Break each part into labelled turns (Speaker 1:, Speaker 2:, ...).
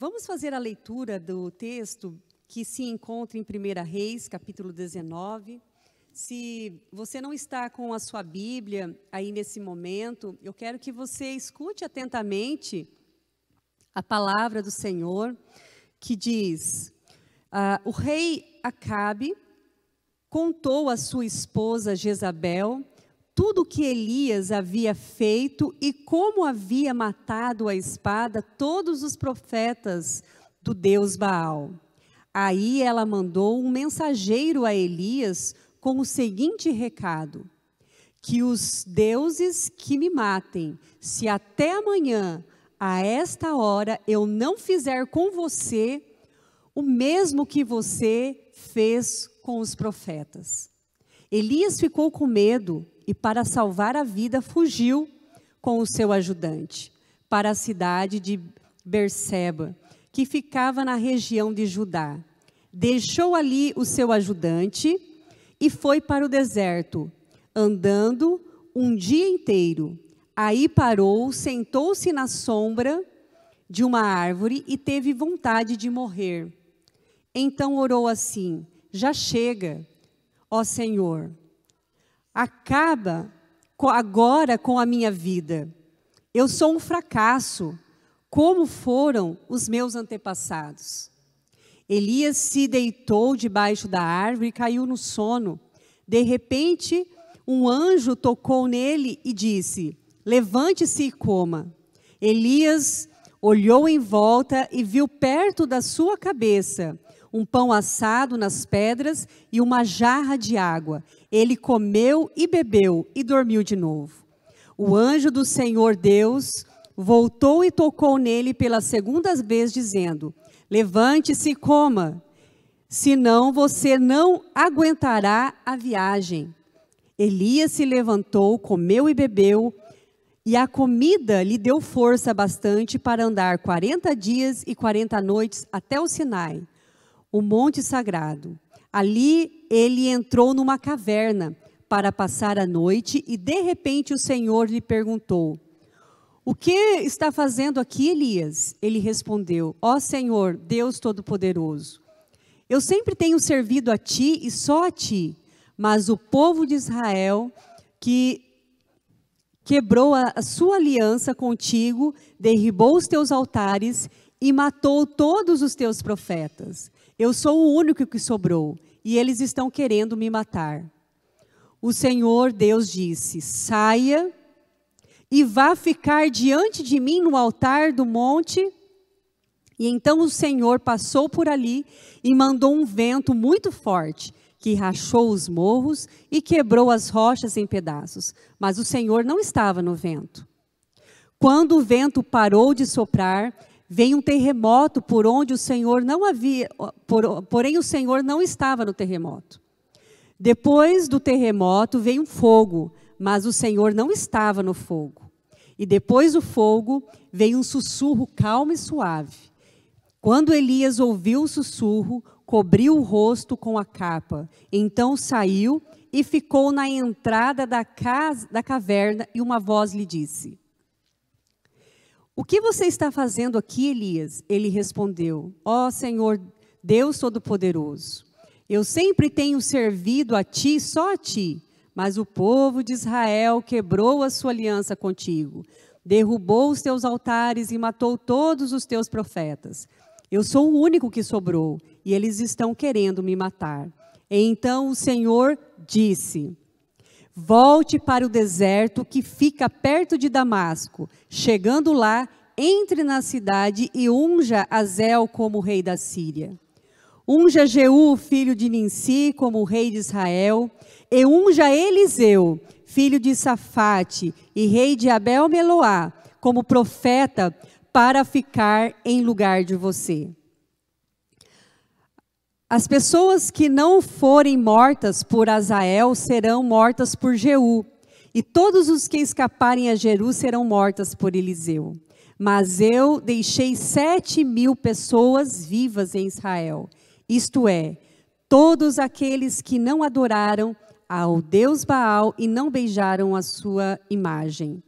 Speaker 1: Vamos fazer a leitura do texto que se encontra em 1 Reis, capítulo 19. Se você não está com a sua Bíblia aí nesse momento, eu quero que você escute atentamente a palavra do Senhor, que diz: o rei Acabe contou à sua esposa Jezabel tudo o que Elias havia feito e como havia matado à espada todos os profetas do Deus Baal. Aí ela mandou um mensageiro a Elias com o seguinte recado: que os deuses que me matem, se até amanhã, a esta hora, eu não fizer com você o mesmo que você fez com os profetas. Elias ficou com medo e, para salvar a vida, fugiu com o seu ajudante para a cidade de Berseba, que ficava na região de Judá. Deixou ali o seu ajudante e foi para o deserto, andando um dia inteiro. Aí parou, sentou-se na sombra de uma árvore e teve vontade de morrer. Então orou assim: já chega, ó Senhor, acaba agora com a minha vida. Eu sou um fracasso, como foram os meus antepassados. Elias se deitou debaixo da árvore e caiu no sono. De repente, um anjo tocou nele e disse: levante-se e coma. Elias olhou em volta e viu perto da sua cabeça um pão assado nas pedras e uma jarra de água. Ele comeu e bebeu e dormiu de novo. O anjo do Senhor Deus voltou e tocou nele pela segunda vez, dizendo: levante-se e coma, senão você não aguentará a viagem. Elias se levantou, comeu e bebeu, e a comida lhe deu força bastante para andar 40 dias e 40 noites até o Sinai, o monte sagrado. Ali ele entrou numa caverna para passar a noite e de repente o Senhor lhe perguntou: o que está fazendo aqui, Elias? Ele respondeu: ó Senhor, Deus Todo-Poderoso, eu sempre tenho servido a ti e só a ti, mas o povo de Israel que quebrou a sua aliança contigo, derribou os teus altares e matou todos os teus profetas. Eu sou o único que sobrou, e eles estão querendo me matar. O Senhor Deus disse: saia e vá ficar diante de mim no altar do monte. E então o Senhor passou por ali e mandou um vento muito forte, que rachou os morros e quebrou as rochas em pedaços. Mas o Senhor não estava no vento. Quando o vento parou de soprar, veio um terremoto por onde o Senhor não havia, porém o Senhor não estava no terremoto. Depois do terremoto veio um fogo, mas o Senhor não estava no fogo. E depois do fogo veio um sussurro calmo e suave. Quando Elias ouviu o sussurro, cobriu o rosto com a capa. Então saiu e ficou na entrada da caverna, e uma voz lhe disse: o que você está fazendo aqui, Elias? Ele respondeu: ó Senhor, Deus Todo-Poderoso, eu sempre tenho servido a ti, só a ti, mas o povo de Israel quebrou a sua aliança contigo, derrubou os teus altares e matou todos os teus profetas. Eu sou o único que sobrou, e eles estão querendo me matar. Então o Senhor disse: volte para o deserto que fica perto de Damasco. Chegando lá, entre na cidade e unja Azel como rei da Síria. Unja Jeú, filho de Ninsi, como rei de Israel. E unja Eliseu, filho de Safate e rei de Abel-Meloá, como profeta, para ficar em lugar de você. As pessoas que não forem mortas por Azael serão mortas por Jeú, e todos os que escaparem a Jeru serão mortas por Eliseu. Mas eu deixei 7.000 pessoas vivas em Israel, isto é, todos aqueles que não adoraram ao Deus Baal e não beijaram a sua imagem.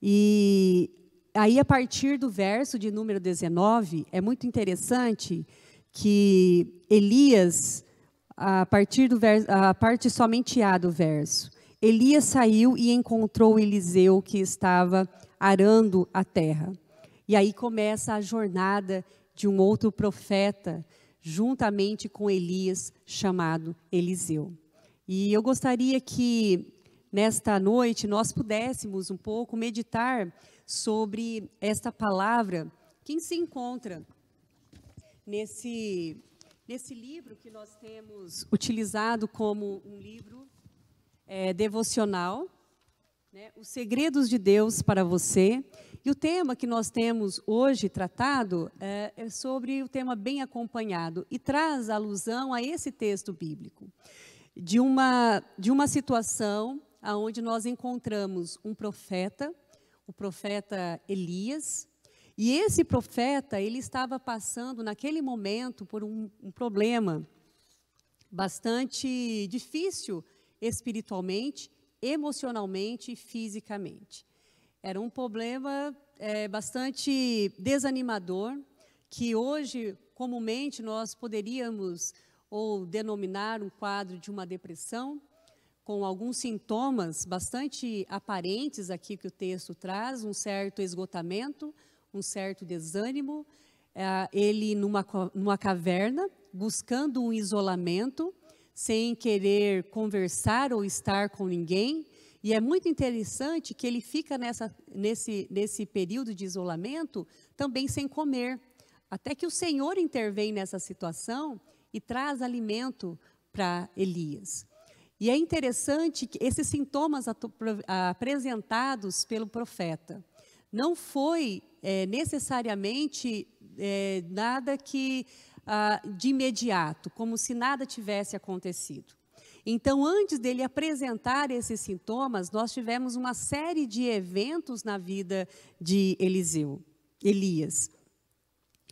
Speaker 1: E aí, a partir do verso de número 19, é muito interessante que Elias, a parte somente A do verso, Elias saiu e encontrou Eliseu que estava arando a terra. E aí começa a jornada de um outro profeta, juntamente com Elias, chamado Eliseu. E eu gostaria que, nesta noite, nós pudéssemos um pouco meditar sobre esta palavra que se encontra nesse livro que nós temos utilizado como um livro devocional, né? Os Segredos de Deus para você. E o tema que nós temos hoje tratado é sobre o tema bem acompanhado e traz alusão a esse texto bíblico, de uma situação onde nós encontramos um profeta, o profeta Elias, e esse profeta, ele estava passando naquele momento por um problema bastante difícil espiritualmente, emocionalmente e fisicamente. Era um problema bastante desanimador, que hoje, comumente, nós poderíamos ou denominar um quadro de uma depressão, com alguns sintomas bastante aparentes aqui que o texto traz, um certo esgotamento, um certo desânimo, ele numa caverna, buscando um isolamento, sem querer conversar ou estar com ninguém. E é muito interessante que ele fica nesse período de isolamento também sem comer, até que o Senhor intervém nessa situação e traz alimento para Elias. E é interessante que esses sintomas apresentados pelo profeta não foi necessariamente nada que de imediato, como se nada tivesse acontecido. Então, antes dele apresentar esses sintomas, nós tivemos uma série de eventos na vida de Elias.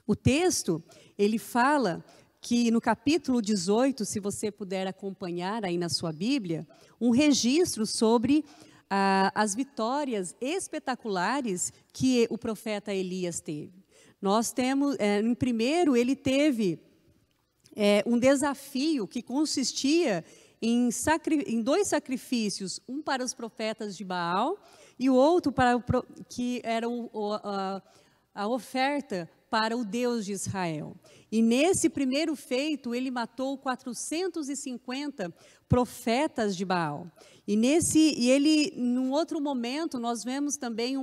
Speaker 1: O texto, ele fala que no capítulo 18, se você puder acompanhar aí na sua Bíblia, um registro sobre as vitórias espetaculares que o profeta Elias teve. Nós temos, em primeiro, ele teve um desafio que consistia em 2 sacrifícios, um para os profetas de Baal e o outro que era a oferta para o Deus de Israel. E nesse primeiro feito, ele matou 450 profetas de Baal. E num outro momento, nós vemos também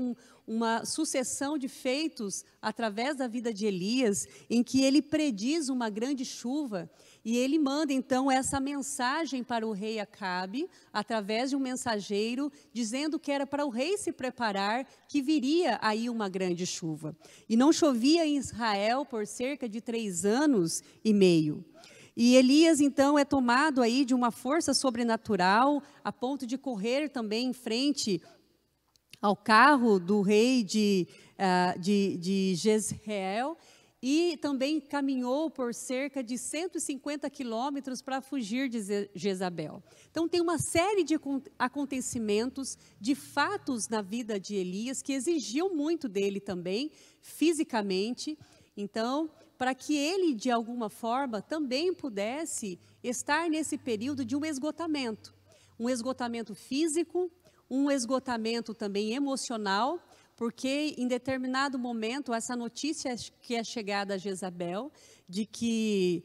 Speaker 1: uma sucessão de feitos através da vida de Elias, em que ele prediz uma grande chuva, e ele manda então essa mensagem para o rei Acabe, através de um mensageiro, dizendo que era para o rei se preparar, que viria aí uma grande chuva. E não chovia em Israel por cerca de 3 anos e meio. E Elias, então, é tomado aí de uma força sobrenatural, a ponto de correr também em frente ao carro do rei de Jezreel, e também caminhou por cerca de 150 quilômetros para fugir de Jezabel. Então, tem uma série de acontecimentos, de fatos na vida de Elias, que exigiam muito dele também, fisicamente. Então, para que ele, de alguma forma, também pudesse estar nesse período de um esgotamento físico, um esgotamento também emocional, porque em determinado momento, essa notícia que é chegada a Jezabel, de que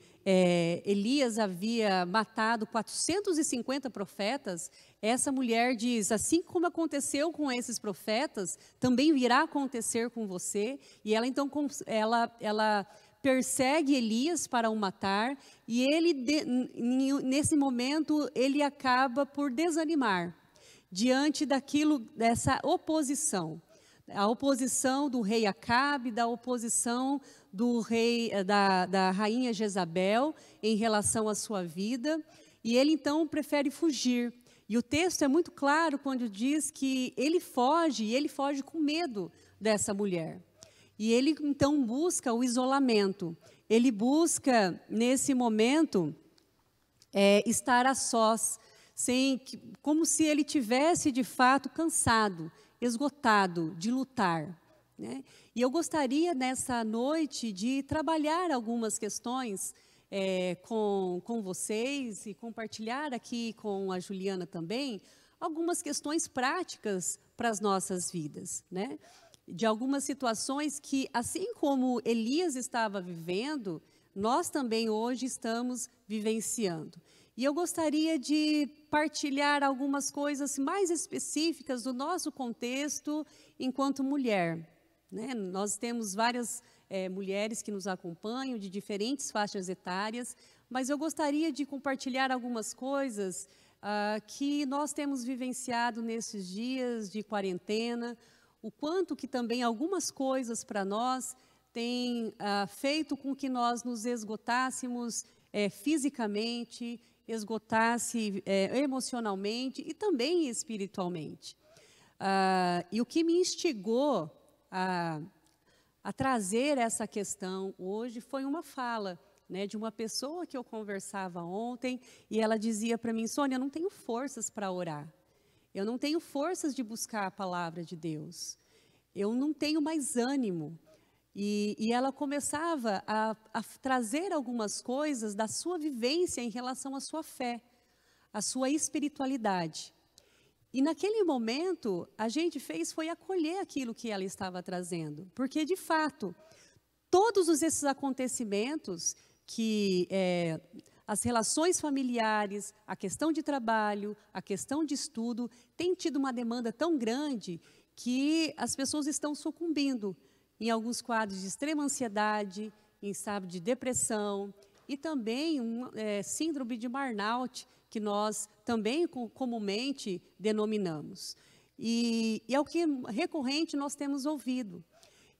Speaker 1: Elias havia matado 450 profetas, essa mulher diz, assim como aconteceu com esses profetas, também virá acontecer com você. E ela então, ela persegue Elias para o matar, e ele, nesse momento, ele acaba por desanimar, diante dessa oposição. A oposição do rei Acabe, da oposição do rei, da rainha Jezabel em relação à sua vida, e ele então prefere fugir. E o texto é muito claro quando diz que ele foge, e ele foge com medo dessa mulher. E ele então busca o isolamento, ele busca nesse momento estar a sós, como se ele tivesse de fato cansado, esgotado de lutar, né? E eu gostaria, nessa noite, de trabalhar algumas questões com vocês e compartilhar aqui com a Juliana também algumas questões práticas para as nossas vidas, né? De algumas situações que, assim como Elias estava vivendo, nós também hoje estamos vivenciando. E eu gostaria de partilhar algumas coisas mais específicas do nosso contexto enquanto mulher, né? Nós temos várias mulheres que nos acompanham, de diferentes faixas etárias, mas eu gostaria de compartilhar algumas coisas que nós temos vivenciado nesses dias de quarentena, o quanto que também algumas coisas para nós têm feito com que nós nos esgotássemos fisicamente, esgotasse emocionalmente e também espiritualmente. E o que me instigou a trazer essa questão hoje foi uma fala, né, de uma pessoa que eu conversava ontem, e ela dizia para mim: Sônia, eu não tenho forças para orar, eu não tenho forças de buscar a palavra de Deus, eu não tenho mais ânimo. E ela começava a trazer algumas coisas da sua vivência em relação à sua fé, à sua espiritualidade. E naquele momento, a gente foi acolher aquilo que ela estava trazendo, porque de fato, todos esses acontecimentos que as relações familiares, a questão de trabalho, a questão de estudo, tem tido uma demanda tão grande que as pessoas estão sucumbindo em alguns quadros de extrema ansiedade, em estado de depressão e também síndrome de burnout, que nós também comumente denominamos. E é o que recorrente nós temos ouvido.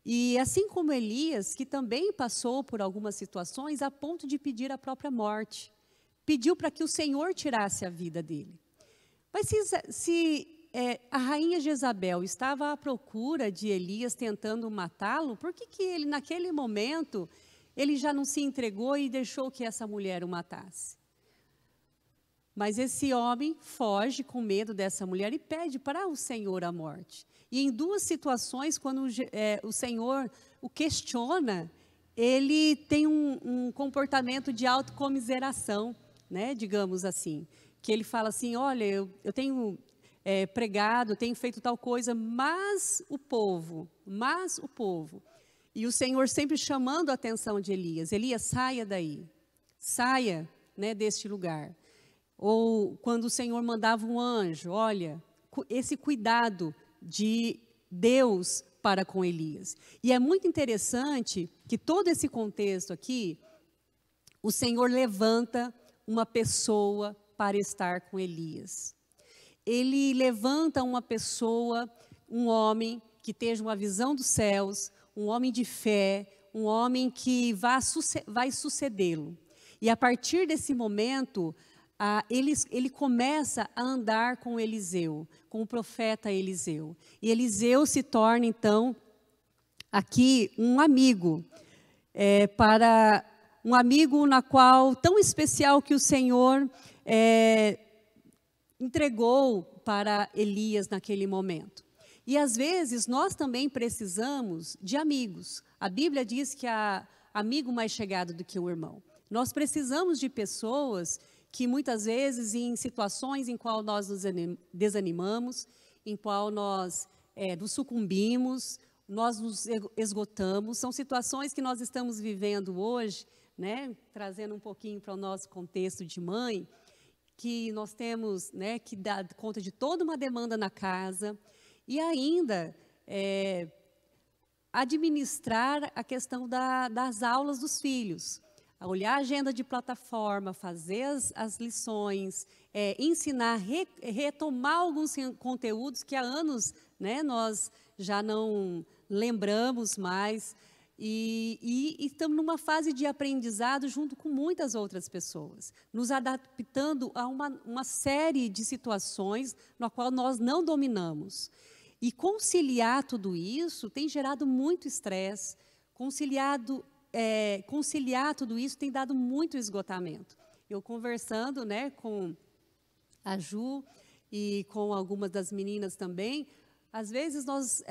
Speaker 1: E assim como Elias, que também passou por algumas situações a ponto de pedir a própria morte, pediu para que o Senhor tirasse a vida dele. Mas se a rainha Jezabel estava à procura de Elias tentando matá-lo, por que ele, naquele momento, ele já não se entregou e deixou que essa mulher o matasse? Mas esse homem foge com medo dessa mulher e pede para o Senhor a morte. E em duas situações, quando o Senhor o questiona, ele tem um comportamento de autocomiseração, né, digamos assim. Que ele fala assim: olha, eu tenho pregado, tenho feito tal coisa, mas o povo. E o Senhor sempre chamando a atenção de Elias: Elias, saia daí, saia, né, deste lugar. Ou quando o Senhor mandava um anjo, olha, esse cuidado de Deus para com Elias. E é muito interessante que todo esse contexto aqui, o Senhor levanta uma pessoa para estar com Elias. Ele levanta uma pessoa, um homem que tenha uma visão dos céus, um homem de fé, um homem que vai sucedê-lo. E a partir desse momento, ele começa a andar com Eliseu, com o profeta Eliseu. E Eliseu se torna, então, aqui um amigo, para um amigo na qual, tão especial que o Senhor entregou para Elias naquele momento. E às vezes nós também precisamos de amigos. A Bíblia diz que há amigo mais chegado do que o irmão. Nós precisamos de pessoas que muitas vezes, em situações em qual nós nos desanimamos, em qual nós nos sucumbimos, nós nos esgotamos, são situações que nós estamos vivendo hoje, né, trazendo um pouquinho para o nosso contexto de mãe, que nós temos, né, que dar conta de toda uma demanda na casa e ainda administrar a questão das aulas dos filhos. Olhar a agenda de plataforma, fazer as lições, ensinar, retomar alguns conteúdos que há anos, né, nós já não lembramos mais, e estamos numa fase de aprendizado junto com muitas outras pessoas, nos adaptando a uma série de situações na qual nós não dominamos. E conciliar tudo isso tem gerado muito estresse, conciliar tudo isso tem dado muito esgotamento. Eu conversando, né, com a Ju e com algumas das meninas também, Às vezes nós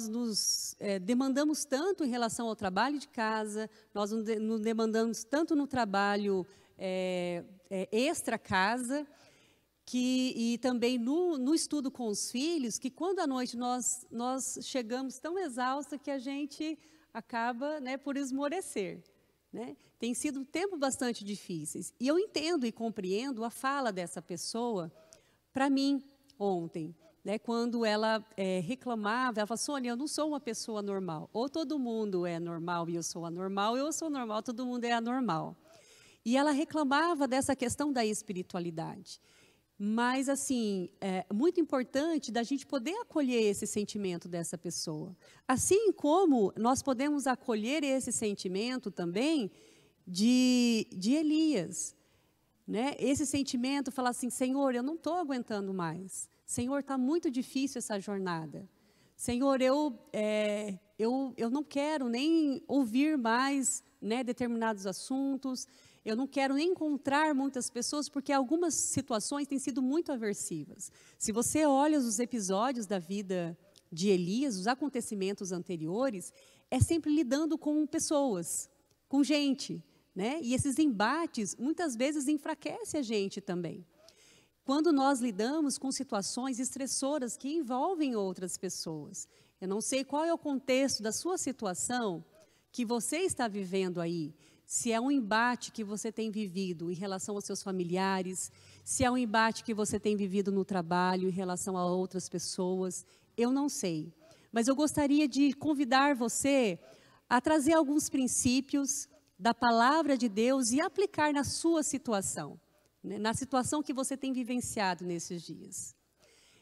Speaker 1: nos demandamos tanto em relação ao trabalho de casa, nós nos demandamos tanto no trabalho extra casa, e também no estudo com os filhos, que quando à noite nós chegamos tão exaustos que a gente acaba, né, por esmorecer. Né? Tem sido um tempo bastante difíceis. E eu entendo e compreendo a fala dessa pessoa para mim ontem. Né, quando ela reclamava, ela falou, Sônia, eu não sou uma pessoa normal. Ou todo mundo é normal e eu sou anormal, ou eu sou normal, todo mundo é anormal. E ela reclamava dessa questão da espiritualidade. Mas, assim, é muito importante da gente poder acolher esse sentimento dessa pessoa. Assim como nós podemos acolher esse sentimento também de Elias. Né? Esse sentimento, falar assim, Senhor, eu não estou aguentando mais. Senhor, está muito difícil essa jornada. Senhor, eu não quero nem ouvir mais, né, determinados assuntos. Eu não quero nem encontrar muitas pessoas, porque algumas situações têm sido muito aversivas. Se você olha os episódios da vida de Elias, os acontecimentos anteriores, é sempre lidando com pessoas, com gente. Né? E esses embates, muitas vezes, enfraquecem a gente também. Quando nós lidamos com situações estressoras que envolvem outras pessoas. Eu não sei qual é o contexto da sua situação que você está vivendo aí. Se é um embate que você tem vivido em relação aos seus familiares, se é um embate que você tem vivido no trabalho em relação a outras pessoas, eu não sei. Mas eu gostaria de convidar você a trazer alguns princípios da palavra de Deus e aplicar na sua situação, né, na situação que você tem vivenciado nesses dias.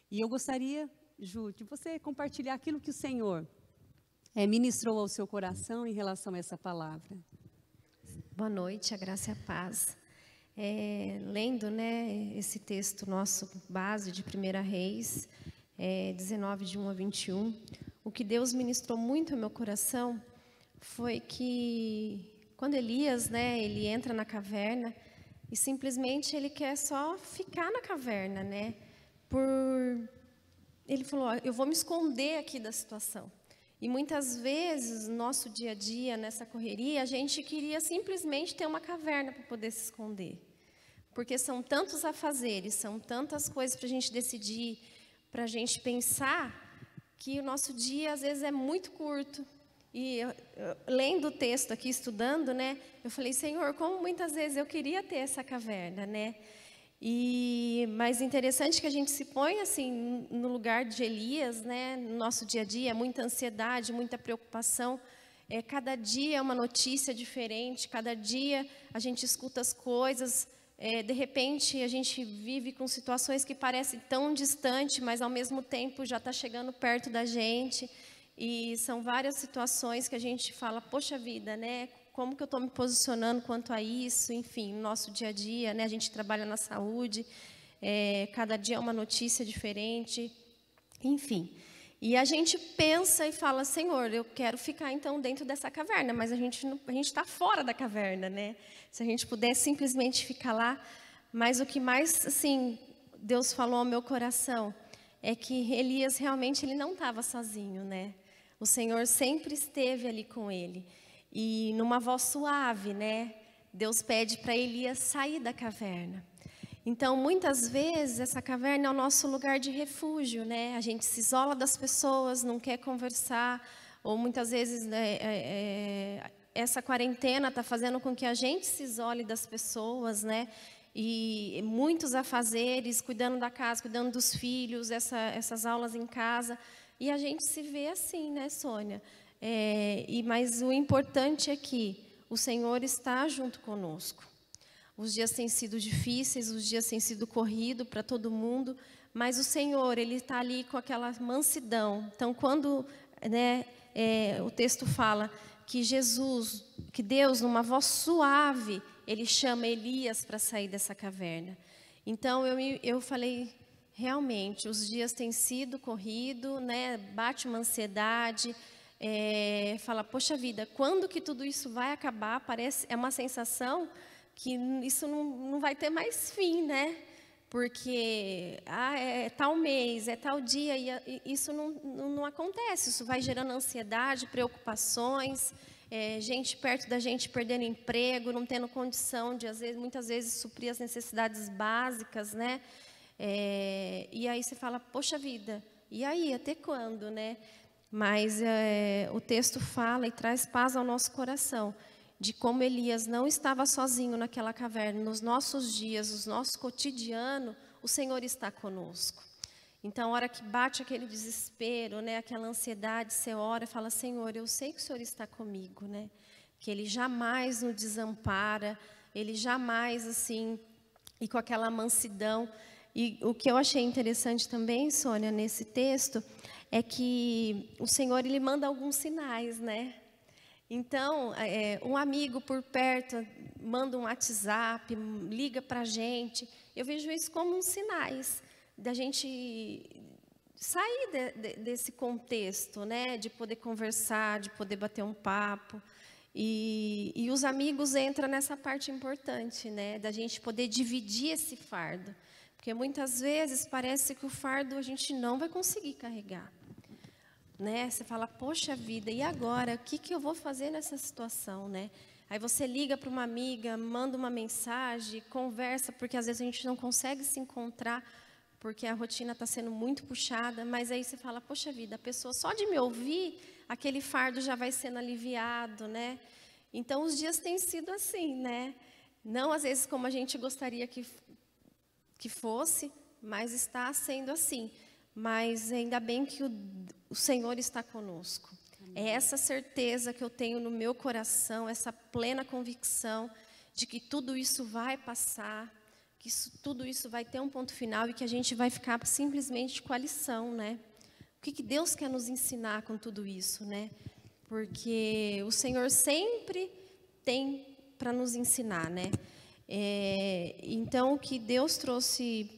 Speaker 1: E eu gostaria, Ju, de você compartilhar aquilo que o Senhor ministrou ao seu coração em relação a essa palavra.
Speaker 2: Boa noite, a graça e a paz. Lendo, né, esse texto nosso base de 1 Reis, 19, de 1 a 21, o que Deus ministrou muito ao meu coração foi que quando Elias, né, ele entra na caverna e simplesmente ele quer só ficar na caverna, né? Ele falou, eu vou me esconder aqui da situação. E muitas vezes, no nosso dia a dia, nessa correria, a gente queria simplesmente ter uma caverna para poder se esconder. Porque são tantos afazeres, são tantas coisas para a gente decidir, para a gente pensar, que o nosso dia, às vezes, é muito curto. E lendo o texto aqui, estudando, né, eu falei, Senhor, como muitas vezes eu queria ter essa caverna, né? Mas interessante que a gente se põe assim no lugar de Elias, né? No nosso dia a dia, muita ansiedade, muita preocupação. Cada dia é uma notícia diferente, cada dia a gente escuta as coisas. De repente a gente vive com situações que parecem tão distantes, mas ao mesmo tempo já está chegando perto da gente. E são várias situações que a gente fala, poxa vida, né? Como que eu estou me posicionando quanto a isso, enfim, no nosso dia a dia, né? A gente trabalha na saúde, cada dia é uma notícia diferente, enfim. E a gente pensa e fala, Senhor, eu quero ficar então dentro dessa caverna, mas a gente está fora da caverna, né? Se a gente pudesse simplesmente ficar lá, mas o que mais, assim, Deus falou ao meu coração é que Elias realmente ele não estava sozinho, né? O Senhor sempre esteve ali com ele. E numa voz suave, né, Deus pede para Elias sair da caverna. Então, muitas vezes, essa caverna é o nosso lugar de refúgio, né? A gente se isola das pessoas, não quer conversar, ou muitas vezes essa quarentena está fazendo com que a gente se isole das pessoas, né? E muitos afazeres, cuidando da casa, cuidando dos filhos, essas aulas em casa. E a gente se vê assim, né, Sônia? Mas o importante é que o Senhor está junto conosco. Os dias têm sido difíceis, os dias têm sido corridos para todo mundo, mas o Senhor, Ele está ali com aquela mansidão. Então, quando, né, o texto fala que que Deus, numa voz suave, Ele chama Elias para sair dessa caverna. Então, eu falei, realmente, os dias têm sido corridos, né, bate uma ansiedade, fala, poxa vida, quando que tudo isso vai acabar? É uma sensação que isso não vai ter mais fim, né? porque é tal mês, é tal dia, e isso não acontece. Isso vai gerando ansiedade, preocupações, gente perto da gente perdendo emprego, não tendo condição de, muitas vezes, suprir as necessidades básicas, né? E aí você fala, poxa vida, e aí, até quando, né? Mas o texto fala e traz paz ao nosso coração, de como Elias não estava sozinho naquela caverna. Nos nossos dias, no nosso cotidiano, o Senhor está conosco. Então, a hora que bate aquele desespero, né, aquela ansiedade, você ora e fala, Senhor, eu sei que o Senhor está comigo, né? Que Ele jamais nos desampara, Ele jamais, assim, e com aquela mansidão. E o que eu achei interessante também, Sônia, nesse texto, é que o Senhor, Ele manda alguns sinais, né? Então, um amigo por perto manda um WhatsApp, liga para a gente. Eu vejo isso como uns sinais da gente sair desse contexto, né? De poder conversar, de poder bater um papo. E os amigos entram nessa parte importante, né? Da gente poder dividir esse fardo. Porque muitas vezes parece que o fardo a gente não vai conseguir carregar. Né? Você fala, poxa vida, e agora? O que eu vou fazer nessa situação, né? Aí você liga para uma amiga, manda uma mensagem, conversa, porque às vezes a gente não consegue se encontrar, porque a rotina está sendo muito puxada, mas aí você fala, poxa vida, a pessoa só de me ouvir, aquele fardo já vai sendo aliviado, né? Então os dias têm sido assim, né? Não às vezes como a gente gostaria que fosse, mas está sendo assim. Mas ainda bem que o Senhor está conosco. É essa certeza que eu tenho no meu coração, essa plena convicção de que tudo isso vai passar, que tudo isso vai ter um ponto final e que a gente vai ficar simplesmente com a lição, né? O que Deus quer nos ensinar com tudo isso, né? Porque o Senhor sempre tem para nos ensinar, né? Então, o que Deus trouxe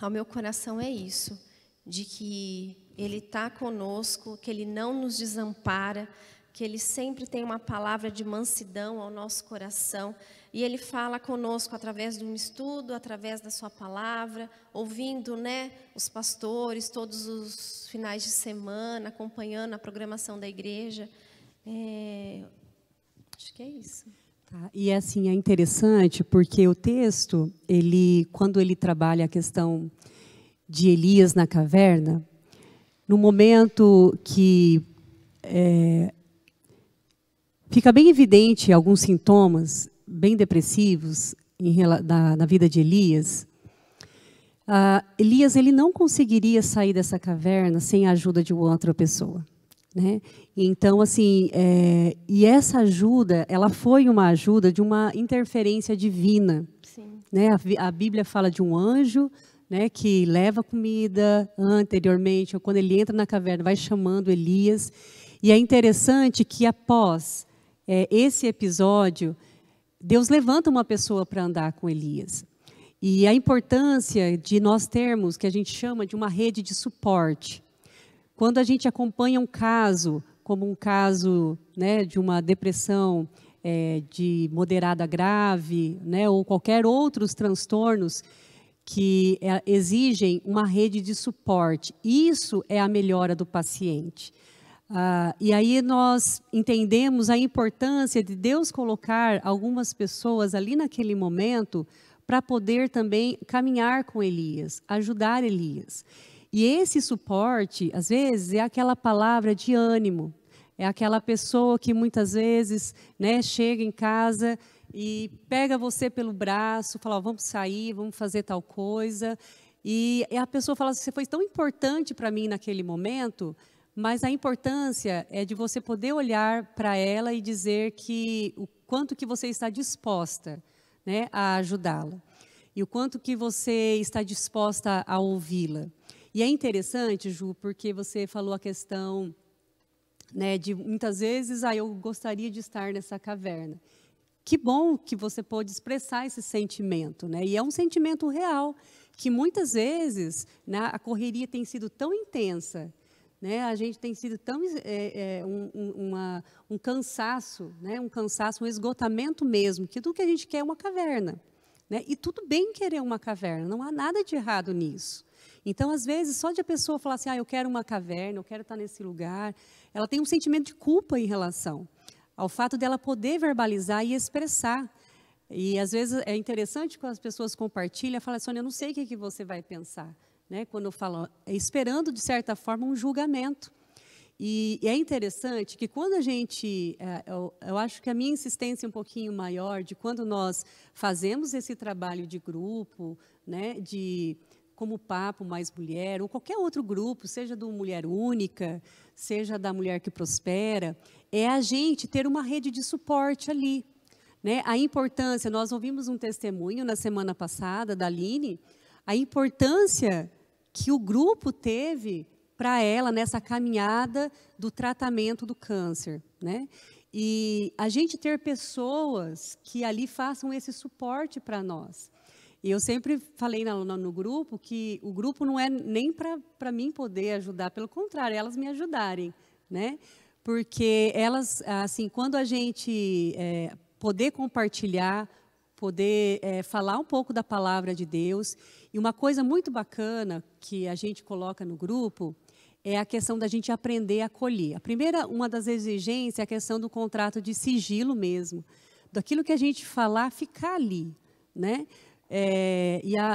Speaker 2: ao meu coração é isso, de que Ele está conosco, que Ele não nos desampara, que Ele sempre tem uma palavra de mansidão ao nosso coração, e Ele fala conosco através de um estudo, através da sua palavra, ouvindo, né, os pastores todos os finais de semana, acompanhando a programação da igreja. Acho que é isso.
Speaker 1: Tá, e assim, é interessante porque o texto, quando ele trabalha a questão de Elias na caverna, no momento que fica bem evidente alguns sintomas bem depressivos na vida de Elias, Elias ele não conseguiria sair dessa caverna sem a ajuda de outra pessoa. Né? Então, assim, e essa ajuda, ela foi uma ajuda de uma interferência divina.
Speaker 2: Sim.
Speaker 1: Né? A Bíblia fala de um anjo, né, que leva comida anteriormente, ou quando ele entra na caverna, vai chamando Elias. E é interessante que após esse episódio, Deus levanta uma pessoa para andar com Elias. E a importância de nós termos, que a gente chama de uma rede de suporte. Quando a gente acompanha um caso, como um caso, né, de uma depressão de moderada a grave, né, ou qualquer outros transtornos que exigem uma rede de suporte, isso é a melhora do paciente. E aí nós entendemos a importância de Deus colocar algumas pessoas ali naquele momento para poder também caminhar com Elias, ajudar Elias. E esse suporte, às vezes, é aquela palavra de ânimo, é aquela pessoa que muitas vezes, né, chega em casa e pega você pelo braço, fala, vamos sair, vamos fazer tal coisa. E a pessoa fala, você foi tão importante para mim naquele momento, mas a importância é de você poder olhar para ela e dizer que o quanto que você está disposta, né, a ajudá-la. E o quanto que você está disposta a ouvi-la. E é interessante, Ju, porque você falou a questão, né, de muitas vezes, eu gostaria de estar nessa caverna. Que bom que você pôde expressar esse sentimento, né? E é um sentimento real, que muitas vezes, né, a correria tem sido tão intensa, né? A gente tem sido tão um cansaço, né? Um cansaço, um esgotamento mesmo, que tudo que a gente quer é uma caverna. né? E tudo bem querer uma caverna, não há nada de errado nisso. Então, às vezes, só de a pessoa falar assim, eu quero uma caverna, eu quero estar nesse lugar, ela tem um sentimento de culpa em relação ao fato dela poder verbalizar e expressar. E, às vezes, é interessante quando as pessoas compartilham, falam, Sônia, eu não sei o que você vai pensar, né? Quando eu falo, esperando, de certa forma, um julgamento. E é interessante que quando a gente, eu acho que a minha insistência é um pouquinho maior de quando nós fazemos esse trabalho de grupo, né, como Papo Mais Mulher, ou qualquer outro grupo, seja do Mulher Única, seja da Mulher que Prospera, é a gente ter uma rede de suporte ali, né? A importância, nós ouvimos um testemunho na semana passada da Aline, a importância que o grupo teve para ela nessa caminhada do tratamento do câncer, né? E a gente ter pessoas que ali façam esse suporte para nós. E eu sempre falei no grupo que o grupo não é nem para mim poder ajudar, pelo contrário, elas me ajudarem, né? Porque elas, assim, quando a gente poder compartilhar, poder falar um pouco da palavra de Deus, e uma coisa muito bacana que a gente coloca no grupo é a questão da gente aprender a acolher. A primeira, uma das exigências é a questão do contrato de sigilo mesmo, daquilo que a gente falar ficar ali, né?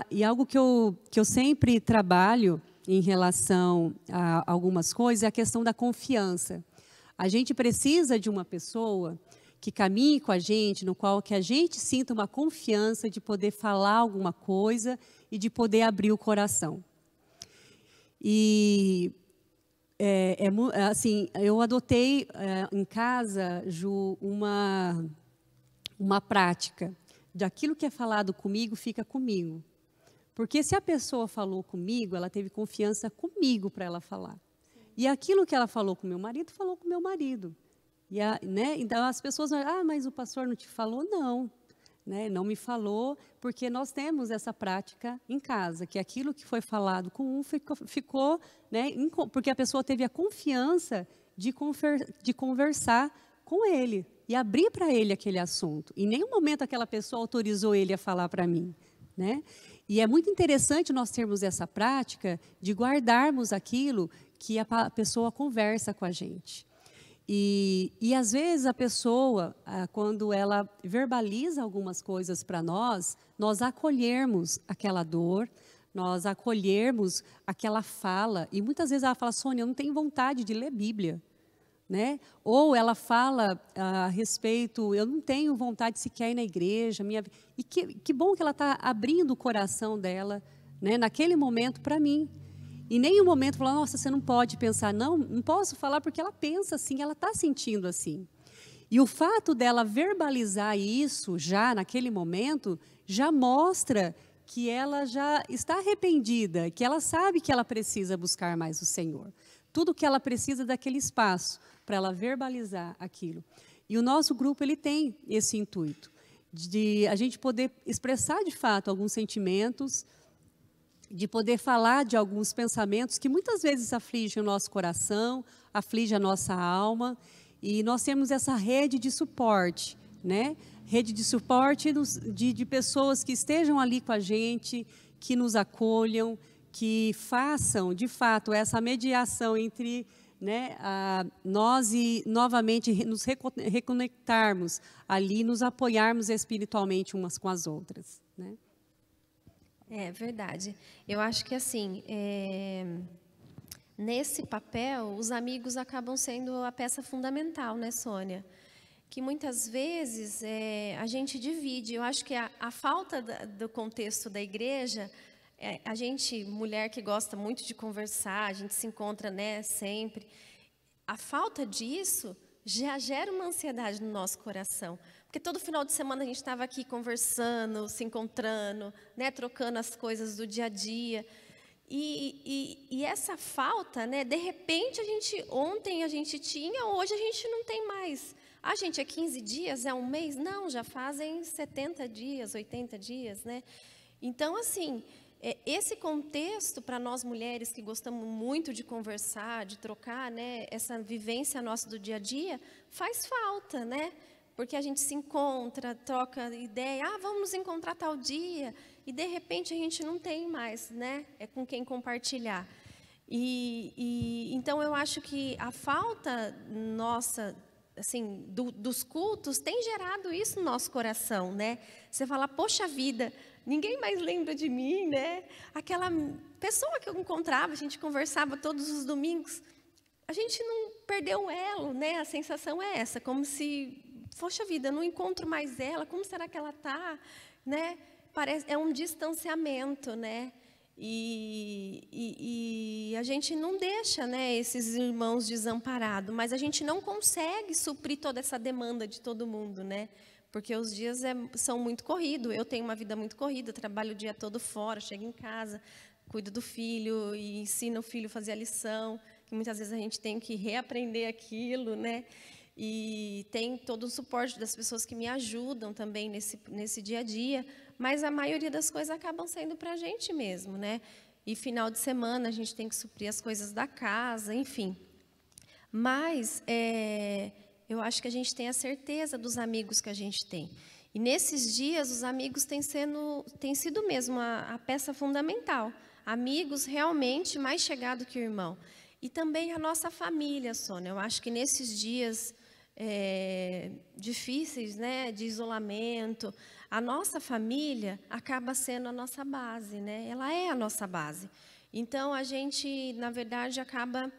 Speaker 1: E algo que eu sempre trabalho em relação a algumas coisas é a questão da confiança. A gente precisa de uma pessoa que caminhe com a gente, no qual que a gente sinta uma confiança de poder falar alguma coisa e de poder abrir o coração. E assim, eu adotei em casa, Ju, uma prática de aquilo que é falado comigo, fica comigo. Porque se a pessoa falou comigo, ela teve confiança comigo para ela falar. E aquilo que ela falou com meu marido, falou com meu marido. Né? Então, as pessoas vão, mas o pastor não te falou? Não. Né? Não me falou, porque nós temos essa prática em casa, que aquilo que foi falado com um ficou né, porque a pessoa teve a confiança de conversar com ele e abrir para ele aquele assunto. Em nenhum momento aquela pessoa autorizou ele a falar para mim. Né? E é muito interessante nós termos essa prática de guardarmos aquilo que a pessoa conversa com a gente. E às vezes a pessoa, quando ela verbaliza algumas coisas para nós acolhermos aquela dor, nós acolhermos aquela fala, e muitas vezes ela fala, Sônia, eu não tenho vontade de ler Bíblia, né? Ou ela fala a respeito, eu não tenho vontade sequer ir na igreja, e que bom que ela está abrindo o coração dela, né, naquele momento para mim. Em nenhum momento falar, nossa, você não pode pensar. Não posso falar porque ela pensa assim, ela está sentindo assim. E o fato dela verbalizar isso já naquele momento, já mostra que ela já está arrependida, que ela sabe que ela precisa buscar mais o Senhor. Tudo que ela precisa daquele espaço para ela verbalizar aquilo. E o nosso grupo, ele tem esse intuito, de a gente poder expressar de fato alguns sentimentos, de poder falar de alguns pensamentos que muitas vezes afligem o nosso coração, afligem a nossa alma, e nós temos essa rede de suporte, né? Rede de suporte de pessoas que estejam ali com a gente, que nos acolham, que façam, de fato, essa mediação entre né, nós e, novamente, nos reconectarmos ali, nos apoiarmos espiritualmente umas com as outras, né?
Speaker 2: É verdade. Eu acho que, assim, nesse papel, os amigos acabam sendo a peça fundamental, né, Sônia? Que muitas vezes a gente divide. Eu acho que a falta do contexto da igreja, a gente, mulher que gosta muito de conversar, a gente se encontra, né, sempre. A falta disso já gera uma ansiedade no nosso coração. Porque todo final de semana a gente estava aqui conversando, se encontrando, né, trocando as coisas do dia a dia. E essa falta, né, de repente, ontem a gente tinha, hoje a gente não tem mais. Gente, é 15 dias, é um mês? Não, já fazem 70 dias, 80 dias, né? Então, assim, esse contexto para nós mulheres que gostamos muito de conversar, de trocar, né, essa vivência nossa do dia a dia, faz falta, né? Porque a gente se encontra, troca ideia, vamos nos encontrar tal dia, e de repente a gente não tem mais, né? É com quem compartilhar. Então eu acho que a falta nossa, assim, dos cultos tem gerado isso no nosso coração, né? Você fala, poxa vida, ninguém mais lembra de mim, né? Aquela pessoa que eu encontrava, a gente conversava todos os domingos, a gente não perdeu o elo, né? A sensação é essa, como se, poxa vida, eu não encontro mais ela, como será que ela está, né? É um distanciamento, né? E a gente não deixa, né, esses irmãos desamparados, mas a gente não consegue suprir toda essa demanda de todo mundo, né? Porque os dias são muito corridos. Eu tenho uma vida muito corrida, trabalho o dia todo fora, chego em casa, cuido do filho e ensino o filho a fazer a lição, que muitas vezes a gente tem que reaprender aquilo, né? E tem todo o suporte das pessoas que me ajudam também nesse dia a dia, mas a maioria das coisas acabam sendo para a gente mesmo, né? E final de semana a gente tem que suprir as coisas da casa, enfim. Mas eu acho que a gente tem a certeza dos amigos que a gente tem. E nesses dias os amigos têm sido mesmo a peça fundamental. Amigos realmente mais chegados que o irmão. E também a nossa família, Sônia. Eu acho que nesses dias difíceis, né, de isolamento, a nossa família acaba sendo a nossa base, né? Ela é a nossa base. Então a gente, na verdade, acaba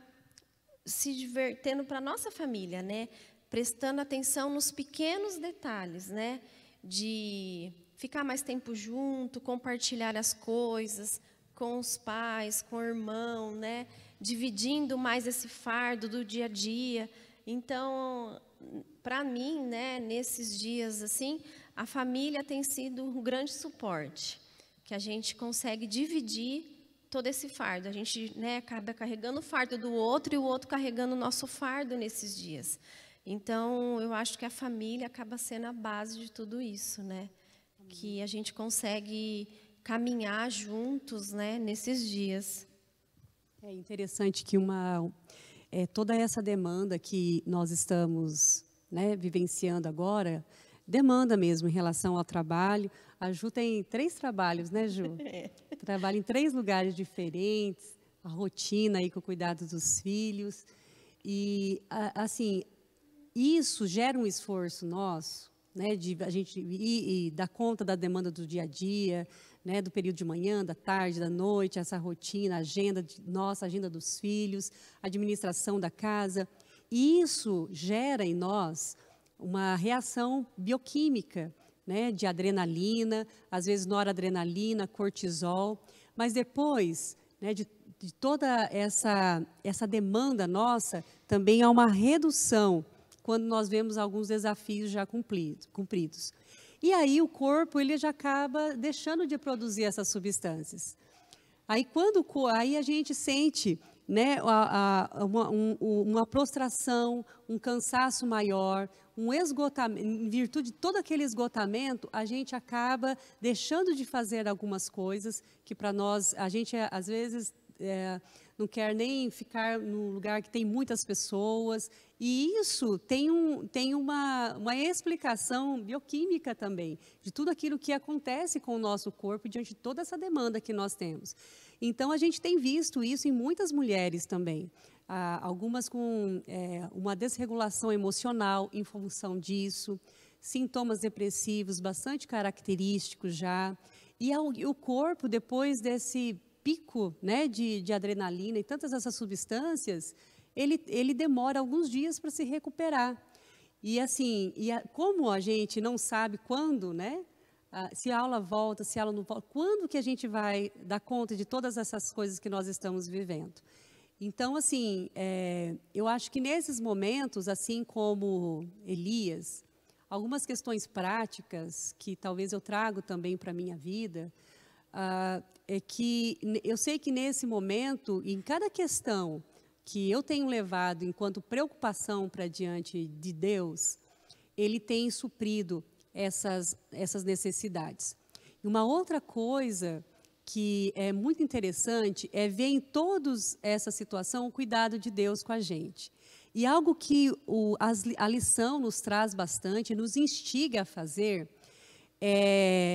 Speaker 2: se divertendo para a nossa família, né? Prestando atenção nos pequenos detalhes, né? De ficar mais tempo junto, compartilhar as coisas com os pais, com o irmão, né? Dividindo mais esse fardo do dia a dia. Então, para mim, né, nesses dias assim, a família tem sido um grande suporte, que a gente consegue dividir todo esse fardo. A gente, né, acaba carregando o fardo do outro e o outro carregando o nosso fardo nesses dias. Então, eu acho que a família acaba sendo a base de tudo isso, né? Que a gente consegue caminhar juntos, né, nesses dias.
Speaker 1: É interessante que toda essa demanda que nós estamos, né, vivenciando agora, demanda mesmo em relação ao trabalho. A Ju tem 3 trabalhos, né, Ju? Trabalha em 3 lugares diferentes, a rotina aí com o cuidado dos filhos. E, assim, isso gera um esforço nosso, né, de a gente ir dar conta da demanda do dia a dia, né, do período de manhã, da tarde, da noite, essa rotina, nossa agenda dos filhos, administração da casa. E isso gera em nós uma reação bioquímica, né, de adrenalina, às vezes noradrenalina, cortisol, mas depois, né, de toda essa demanda nossa, também há uma redução quando nós vemos alguns desafios já cumpridos. E aí o corpo ele já acaba deixando de produzir essas substâncias. Aí a gente sente, né, uma prostração, um cansaço maior, um esgotamento. Em virtude de todo aquele esgotamento, a gente acaba deixando de fazer algumas coisas que para nós, a gente às vezes não quer nem ficar num lugar que tem muitas pessoas. E isso tem uma explicação bioquímica também, de tudo aquilo que acontece com o nosso corpo diante de toda essa demanda que nós temos. Então, a gente tem visto isso em muitas mulheres também, algumas com uma desregulação emocional em função disso, sintomas depressivos bastante característicos já, e o corpo, depois desse pico, né, de adrenalina e tantas essas substâncias, ele demora alguns dias para se recuperar. E assim, como a gente não sabe quando, né, se a aula volta, se a aula não volta, quando que a gente vai dar conta de todas essas coisas que nós estamos vivendo? Então, assim, eu acho que nesses momentos, assim como Elias, algumas questões práticas que talvez eu trago também para a minha vida, é que eu sei que nesse momento, em cada questão que eu tenho levado enquanto preocupação para diante de Deus, Ele tem suprido essas necessidades. E uma outra coisa que é muito interessante é ver em toda essa situação o cuidado de Deus com a gente. E algo que a lição nos traz bastante, nos instiga a fazer,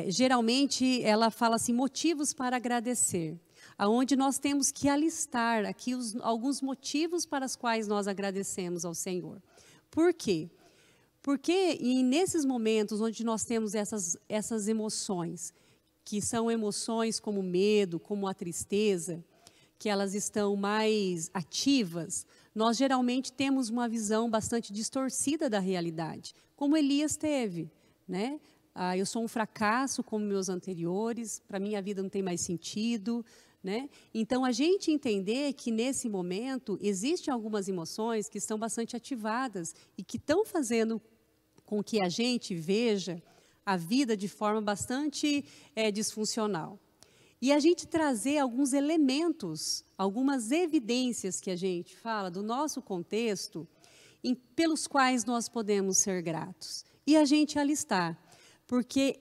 Speaker 1: geralmente ela fala assim, motivos para agradecer, aonde nós temos que alistar aqui alguns motivos para os quais nós agradecemos ao Senhor. Por quê? Porque nesses momentos onde nós temos essas emoções, que são emoções como o medo, como a tristeza, que elas estão mais ativas, nós geralmente temos uma visão bastante distorcida da realidade, como Elias teve, né? Eu sou um fracasso como meus anteriores, para mim a vida não tem mais sentido, né? Então, a gente entender que nesse momento existem algumas emoções que estão bastante ativadas e que estão fazendo com que a gente veja a vida de forma bastante disfuncional. E a gente trazer alguns elementos, algumas evidências que a gente fala do nosso contexto, pelos quais nós podemos ser gratos. E a gente alistar. Porque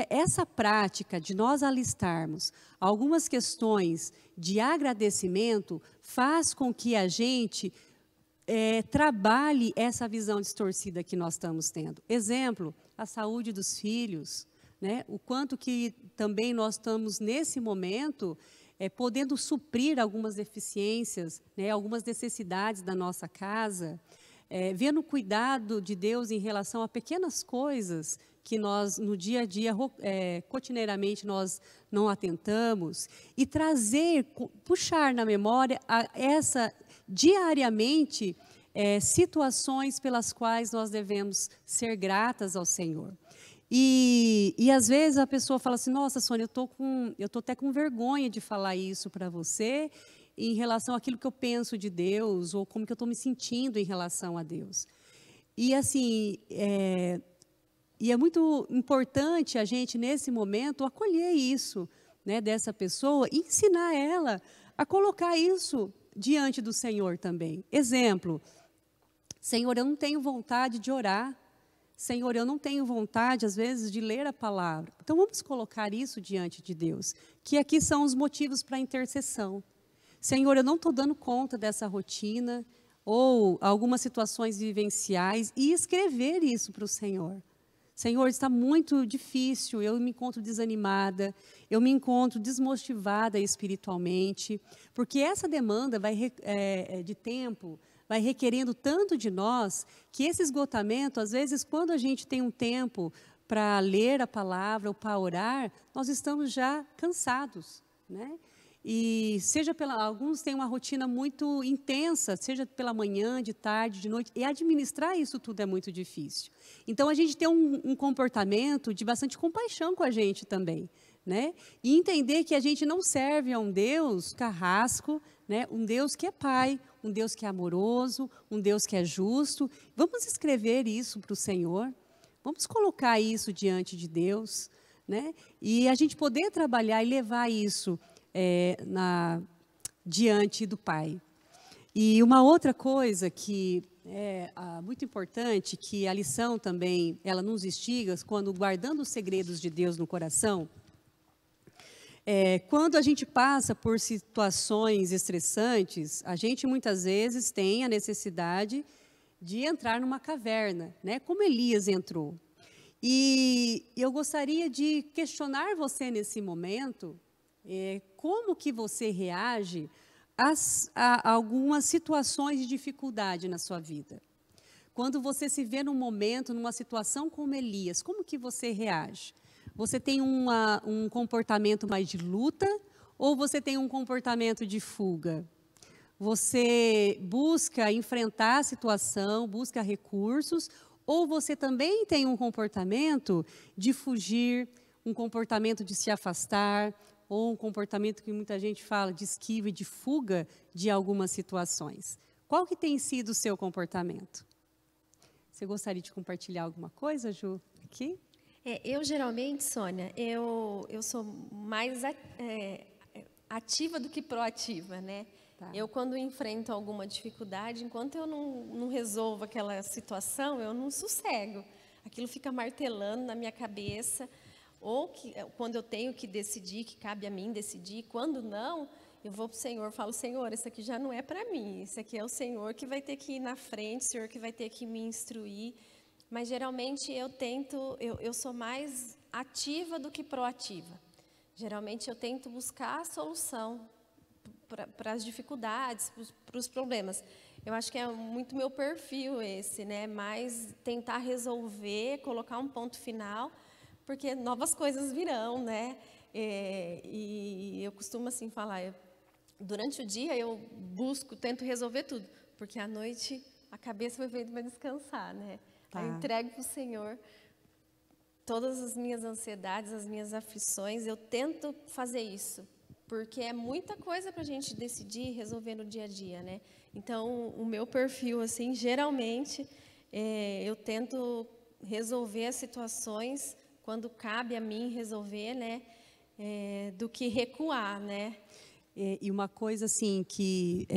Speaker 1: essa prática de nós alistarmos algumas questões de agradecimento faz com que a gente trabalhe essa visão distorcida que nós estamos tendo. Exemplo, a saúde dos filhos, né? O quanto que também nós estamos, nesse momento, podendo suprir algumas deficiências, né? Algumas necessidades da nossa casa, vendo o cuidado de Deus em relação a pequenas coisas que nós, no dia a dia, cotidianamente, nós não atentamos, e trazer, puxar na memória diariamente, situações pelas quais nós devemos ser gratas ao Senhor. E às vezes a pessoa fala assim, nossa, Sônia, eu tô até com vergonha de falar isso para você, em relação àquilo que eu penso de Deus, ou como que eu estou me sentindo em relação a Deus. E assim, e é muito importante a gente, nesse momento, acolher isso, né, dessa pessoa e ensinar ela a colocar isso diante do Senhor também. Exemplo, Senhor, eu não tenho vontade de orar. Senhor, eu não tenho vontade, às vezes, de ler a palavra. Então, vamos colocar isso diante de Deus, que aqui são os motivos para a intercessão. Senhor, eu não estou dando conta dessa rotina, ou algumas situações vivenciais, e escrever isso para o Senhor. Senhor, está muito difícil, eu me encontro desanimada, eu me encontro desmotivada espiritualmente, porque essa demanda de tempo vai requerendo tanto de nós, que esse esgotamento, às vezes, quando a gente tem um tempo para ler a palavra ou para orar, nós estamos já cansados, né? E alguns têm uma rotina muito intensa, seja pela manhã, de tarde, de noite, e administrar isso tudo é muito difícil. Então, a gente tem um comportamento de bastante compaixão com a gente também, né? E entender que a gente não serve a um Deus carrasco, né? Um Deus que é Pai, um Deus que é amoroso, um Deus que é justo. Vamos escrever isso para o Senhor, vamos colocar isso diante de Deus, né? E a gente poder trabalhar e levar isso diante do Pai. E uma outra coisa que é muito importante, que a lição também, ela nos instiga, quando guardando os segredos de Deus no coração, quando a gente passa por situações estressantes, a gente muitas vezes tem a necessidade de entrar numa caverna, né? Como Elias entrou. E eu gostaria de questionar você nesse momento, como que você reage a algumas situações de dificuldade na sua vida. Quando você se vê num momento, numa situação como Elias, como que você reage? Você tem um comportamento mais de luta ou você tem um comportamento de fuga? Você busca enfrentar a situação, busca recursos, ou você também tem um comportamento de fugir, um comportamento de se afastar, ou um comportamento que muita gente fala de esquiva e de fuga de algumas situações. Qual que tem sido o seu comportamento? Você gostaria de compartilhar alguma coisa, Ju, aqui?
Speaker 2: Eu geralmente, Sônia, eu sou mais ativa do que proativa, né? Tá. Eu, quando enfrento alguma dificuldade, enquanto eu não resolvo aquela situação, eu não sossego. Aquilo fica martelando na minha cabeça. Ou quando eu tenho que decidir, que cabe a mim decidir, quando não, eu vou para o Senhor, falo, Senhor, isso aqui já não é para mim, isso aqui é o Senhor que vai ter que ir na frente, o Senhor que vai ter que me instruir. Mas geralmente eu sou mais ativa do que proativa. Geralmente eu tento buscar a solução para as dificuldades, para os problemas. Eu acho que é muito meu perfil esse, né? Mais tentar resolver, colocar um ponto final, porque novas coisas virão, né? E eu costumo assim falar, durante o dia eu tento resolver tudo, porque à noite a cabeça foi feita para descansar, né?
Speaker 1: Tá.
Speaker 2: Eu entrego para o Senhor todas as minhas ansiedades, as minhas aflições, eu tento fazer isso, porque é muita coisa para a gente decidir e resolver no dia a dia, né? Então, o meu perfil, assim, geralmente, eu tento resolver as situações quando cabe a mim resolver, né? Do que recuar, né?
Speaker 1: E uma coisa assim que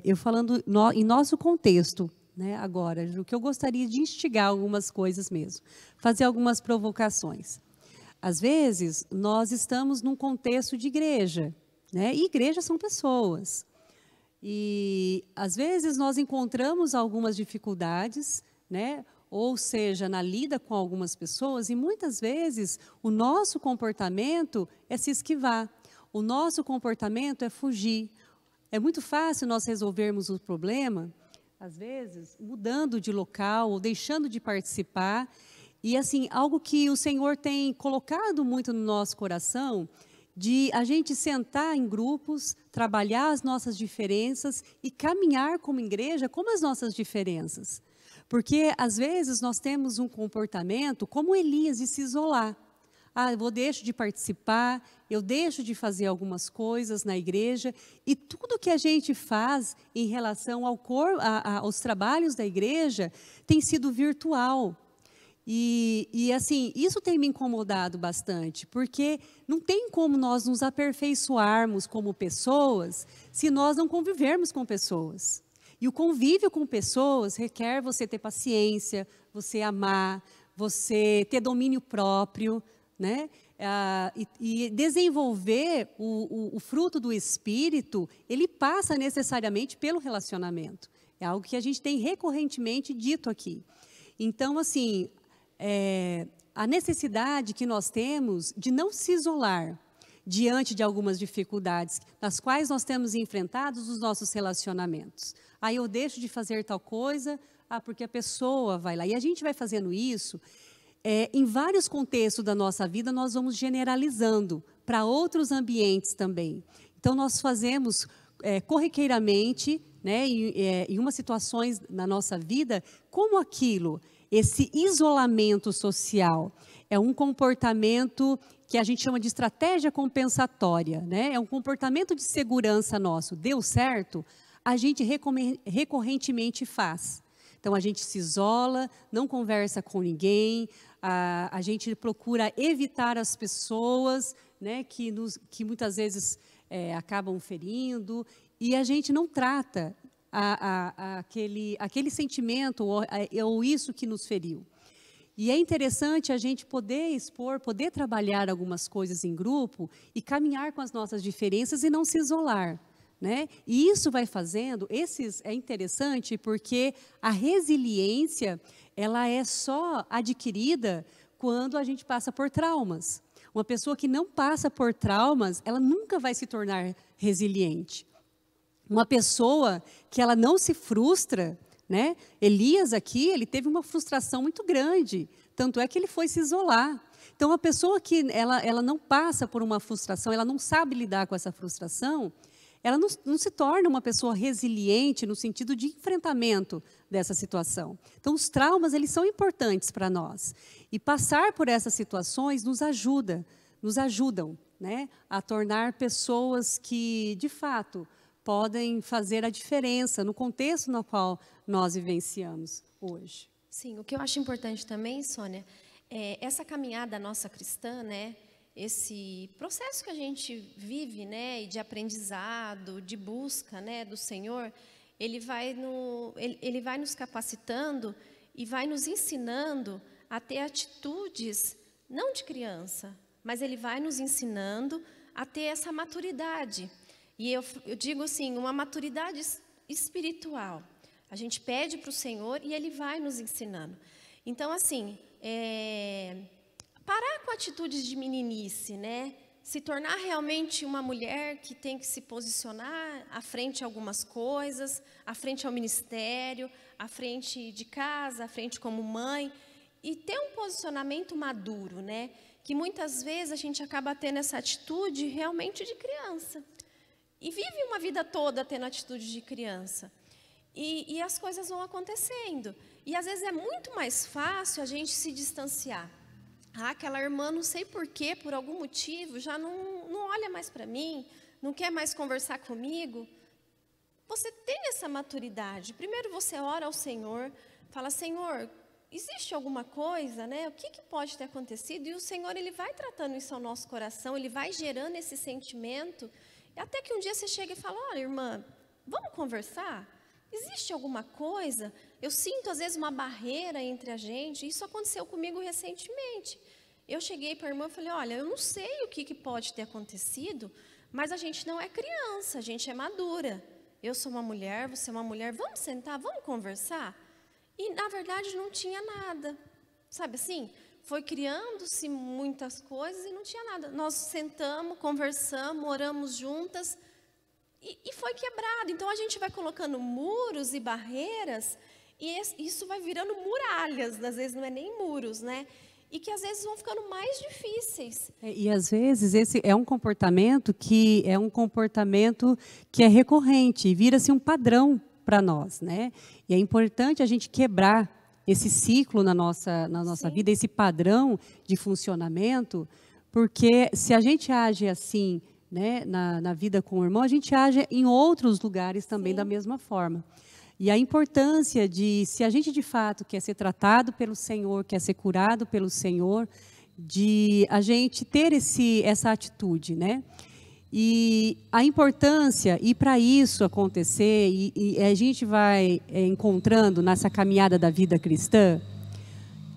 Speaker 1: eu falando em nosso contexto, né, agora, o que eu gostaria de instigar algumas coisas mesmo, fazer algumas provocações. Às vezes, nós estamos num contexto de igreja, né, e igreja são pessoas. E, às vezes, nós encontramos algumas dificuldades, né, ou seja, na lida com algumas pessoas, e muitas vezes o nosso comportamento é se esquivar, o nosso comportamento é fugir. É muito fácil nós resolvermos o problema, às vezes, mudando de local ou deixando de participar. E, assim, algo que o Senhor tem colocado muito no nosso coração, de a gente sentar em grupos, trabalhar as nossas diferenças e caminhar como igreja com as nossas diferenças. Porque, às vezes, nós temos um comportamento como Elias, de se isolar. Eu deixo de participar, eu deixo de fazer algumas coisas na igreja, e tudo que a gente faz em relação aos trabalhos da igreja tem sido virtual. E assim, isso tem me incomodado bastante, porque não tem como nós nos aperfeiçoarmos como pessoas se nós não convivermos com pessoas. E o convívio com pessoas requer você ter paciência, você amar, você ter domínio próprio, né? E desenvolver o fruto do Espírito, ele passa necessariamente pelo relacionamento. É algo que a gente tem recorrentemente dito aqui. Então, assim, a necessidade que nós temos de não se isolar diante de algumas dificuldades nas quais nós temos enfrentado os nossos relacionamentos. Aí eu deixo de fazer tal coisa, porque a pessoa vai lá. E a gente vai fazendo isso. Em vários contextos da nossa vida, nós vamos generalizando para outros ambientes também. Então, nós fazemos corriqueiramente, né, em umas situações na nossa vida, como aquilo, esse isolamento social. É um comportamento que a gente chama de estratégia compensatória, né? É um comportamento de segurança nosso. Deu certo? A gente recorrentemente faz. Então, a gente se isola, não conversa com ninguém, a gente procura evitar as pessoas, né, que muitas vezes acabam ferindo, e a gente não trata aquele sentimento ou isso que nos feriu. E é interessante a gente poder expor, poder trabalhar algumas coisas em grupo e caminhar com as nossas diferenças e não se isolar. Né? E isso vai fazendo, é interessante porque a resiliência, ela é só adquirida quando a gente passa por traumas. Uma pessoa que não passa por traumas, ela nunca vai se tornar resiliente. Uma pessoa que ela não se frustra, né? Elias aqui, ele teve uma frustração muito grande, tanto é que ele foi se isolar. Então, uma pessoa que ela não passa por uma frustração, ela não sabe lidar com essa frustração, ela não se torna uma pessoa resiliente no sentido de enfrentamento dessa situação. Então, os traumas, eles são importantes para nós. E passar por essas situações nos ajudam, né, a tornar pessoas que, de fato, podem fazer a diferença no contexto no qual nós vivenciamos hoje.
Speaker 2: Sim, o que eu acho importante também, Sônia, é essa caminhada nossa cristã, né? Esse processo que a gente vive, né, de aprendizado, de busca, né, do Senhor, ele vai nos capacitando e vai nos ensinando a ter atitudes, não de criança, mas ele vai nos ensinando a ter essa maturidade. E eu digo assim, uma maturidade espiritual. A gente pede para o Senhor e Ele vai nos ensinando. Então, assim, parar com atitudes de meninice, né? Se tornar realmente uma mulher que tem que se posicionar à frente de algumas coisas, à frente ao ministério, à frente de casa, à frente como mãe, e ter um posicionamento maduro, né? Que muitas vezes a gente acaba tendo essa atitude realmente de criança. E vive uma vida toda tendo atitude de criança. E as coisas vão acontecendo. E às vezes é muito mais fácil a gente se distanciar. Aquela irmã, não sei porquê, por algum motivo, já não olha mais para mim, não quer mais conversar comigo. Você tem essa maturidade. Primeiro você ora ao Senhor, fala, Senhor, existe alguma coisa, né? O que pode ter acontecido? E o Senhor, Ele vai tratando isso ao nosso coração, Ele vai gerando esse sentimento. E até que um dia você chega e fala, olha, irmã, vamos conversar? Existe alguma coisa? Eu sinto, às vezes, uma barreira entre a gente. Isso aconteceu comigo recentemente. Eu cheguei para a irmã e falei, olha, eu não sei o que pode ter acontecido, mas a gente não é criança, a gente é madura. Eu sou uma mulher, você é uma mulher, vamos sentar, vamos conversar? E, na verdade, não tinha nada. Sabe assim? Foi criando-se muitas coisas e não tinha nada. Nós sentamos, conversamos, oramos juntas e foi quebrado. Então, a gente vai colocando muros e barreiras e isso vai virando muralhas. Às vezes, não é nem muros, né? E que, às vezes, vão ficando mais difíceis.
Speaker 1: E, às vezes, esse é um comportamento que é recorrente e vira-se um padrão para nós, né? E é importante a gente quebrar esse ciclo na nossa vida, esse padrão de funcionamento, porque se a gente age assim, né, na vida com o irmão, a gente age em outros lugares também da mesma forma. E a importância de, se a gente de fato quer ser tratado pelo Senhor, quer ser curado pelo Senhor, de a gente ter essa atitude, né? E a importância, e para isso acontecer, e a gente vai encontrando nessa caminhada da vida cristã,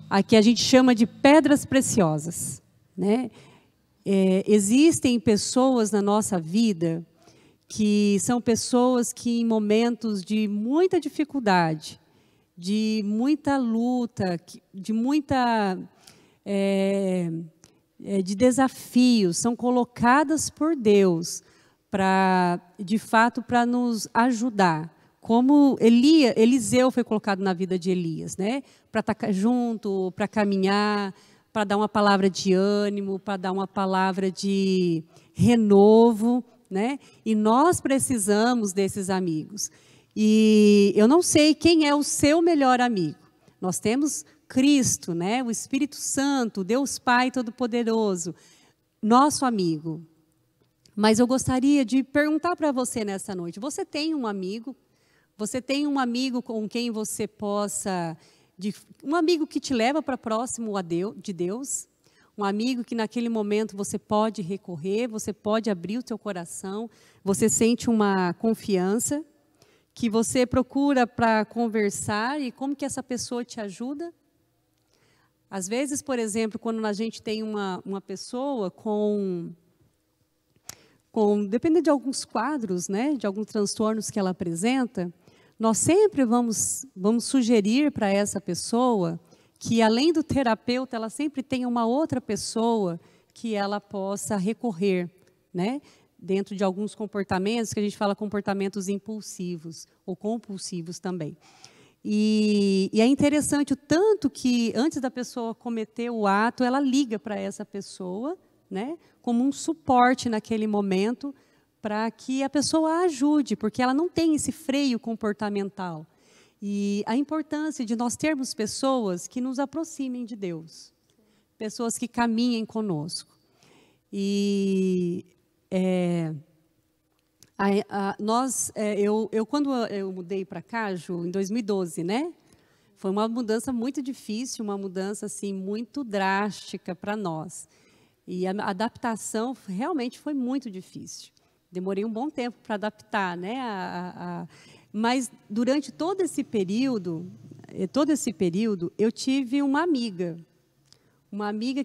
Speaker 1: a que a gente chama de pedras preciosas, né? Existem pessoas na nossa vida que são pessoas que em momentos de muita dificuldade, de muita luta, de muita... de desafios, são colocadas por Deus de fato, para nos ajudar. Como Eliseu foi colocado na vida de Elias, né? Para estar junto, para caminhar, para dar uma palavra de ânimo, para dar uma palavra de renovo, né? E nós precisamos desses amigos. E eu não sei quem é o seu melhor amigo. Nós temos Cristo, né? O Espírito Santo, Deus Pai Todo-Poderoso, nosso amigo. Mas eu gostaria de perguntar para você nessa noite, você tem um amigo? Você tem um amigo com quem você possa... um amigo que te leva para próximo de Deus? Um amigo que naquele momento você pode recorrer, você pode abrir o seu coração, você sente uma confiança, que você procura para conversar e como que essa pessoa te ajuda? Às vezes, por exemplo, quando a gente tem uma pessoa dependendo de alguns quadros, né, de alguns transtornos que ela apresenta, nós sempre vamos sugerir para essa pessoa que, além do terapeuta, ela sempre tenha uma outra pessoa que ela possa recorrer, né, dentro de alguns comportamentos, que a gente fala comportamentos impulsivos ou compulsivos também. E é interessante o tanto que, antes da pessoa cometer o ato, ela liga para essa pessoa, né, como um suporte naquele momento, para que a pessoa a ajude, porque ela não tem esse freio comportamental. E a importância de nós termos pessoas que nos aproximem de Deus, pessoas que caminhem conosco. E quando eu mudei para cá, Ju, em 2012, né? Foi uma mudança muito difícil, uma mudança assim muito drástica para nós. E a adaptação realmente foi muito difícil. Demorei um bom tempo para adaptar, né? Mas durante todo esse período, eu tive uma amiga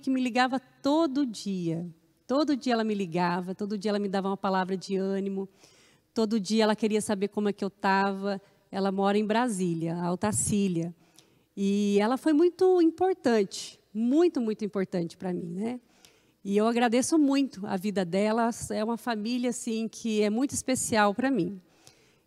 Speaker 1: que me ligava todo dia. Todo dia ela me ligava, todo dia ela me dava uma palavra de ânimo, todo dia ela queria saber como é que eu estava. Ela mora em Brasília, Altacília. E ela foi muito importante, muito, muito importante para mim, né? E eu agradeço muito a vida dela, é uma família assim que é muito especial para mim.